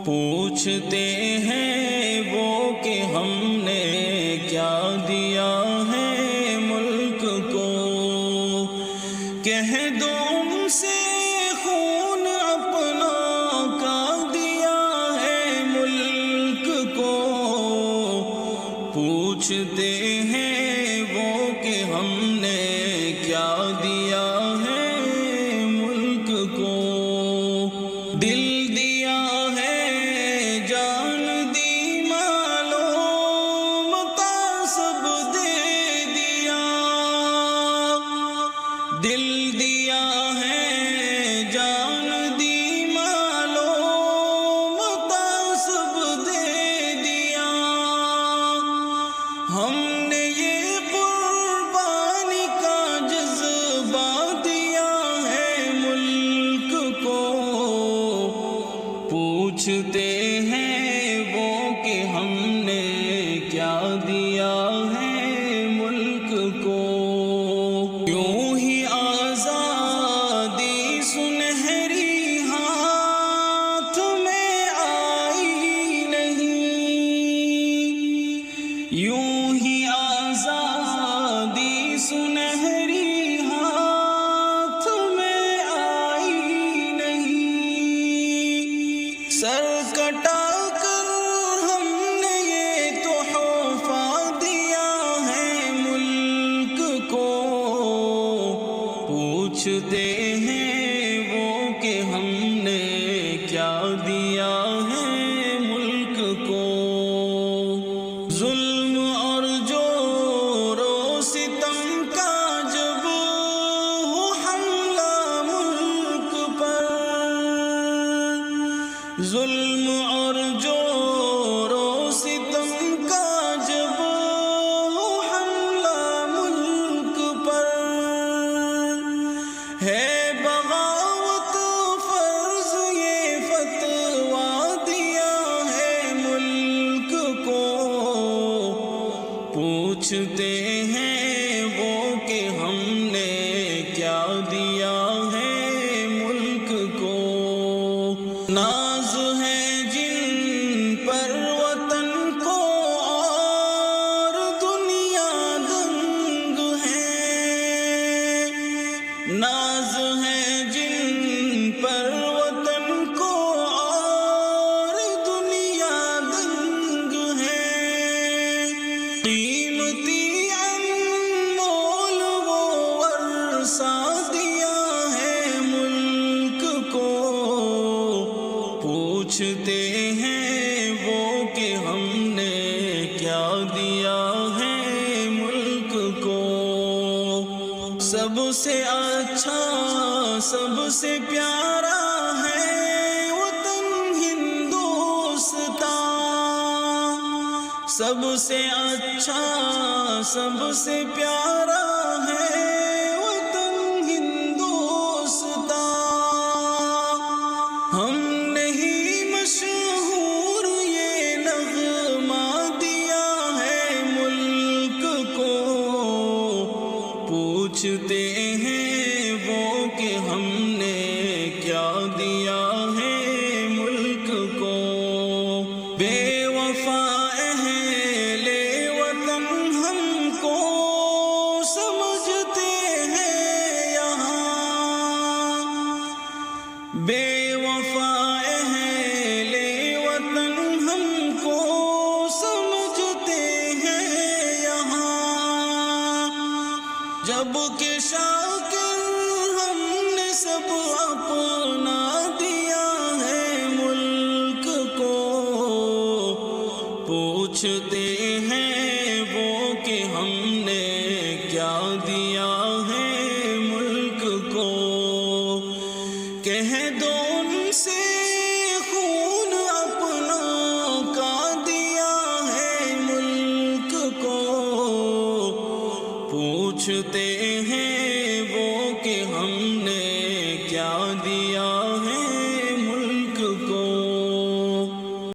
پوچھتے ہیں وہ کہ ہم نے کیا دیا ہے ملک کو، کہہ دو ان سے خون اپنا کا دیا ہے ملک کو، پوچھتے ہیں وہ کہ ہم نے کیا دیا ہے ملک کو، دل دیا ہے جان دی معلوم متا سب دے دیا، دل دیا ہے جان دی معلوم متا سب دے دیا، ہم نے یہ قربانی کا جذبہ دیا ہے ملک کو، پوچھتے ہیں وہ کہ ہم نے کیا دیا ہے ملک کو، یوں ہی آزادی سنہری ہاتھ میں آئی نہیں، یوں ہی آزادی سنہری ہاتھ میں آئی نہیں، سر کٹا کر ہم نے یہ تحفہ دیا ہے ملک کو، پوچھتے ہیں وہ کہ ہم نے کیا دیا ہے ملک کو، ظلم اور جور و ستم کا جب ہو حملہ ملک پر، ظلم اور جور و ستم کا جب ہو حملہ ملک پر، ہے بغاوت فرض یہ فتویٰ دیا ہے ملک کو، پوچھتے ہیں وہ کہ ہم نے کیا دیا ہے ملک کو، ناز ہے جن پر وطن کو اور دنیا دنگ ہے، ناز ہے جن پر وطن کو اور دنیا دنگ ہے، قیمتی انمول وہ ورثہ دیا ہے ملک کو، پوچھتے ہیں وہ کہ ہم نے کیا دیا ہے ملک کو، سب سے اچھا سب سے پیارا ہے وطن ہندوستان، سب سے اچھا سب سے پیارا ہے وطن ہندوستان، ہم نہیں مشہور یہ نغمہ دیا ہے ملک کو، پوچھتے ہیں وہ کہ ہم نے کیا دیا ہے ملک کو، بے وفا اہل وطن ہم کو سمجھتے ہیں یہاں، بے وفا اہل وطن ہم کو سمجھتے ہیں یہاں، جب کہ شاکر ہم نے سب اپنا دیا ہے ملک کو، پوچھتے ہیں وہ کہ ہم نے کیا دیا ہے ملک کو، کہہ دو ان سے خون اپنا کا دیا ہے ملک کو، پوچھتے ہیں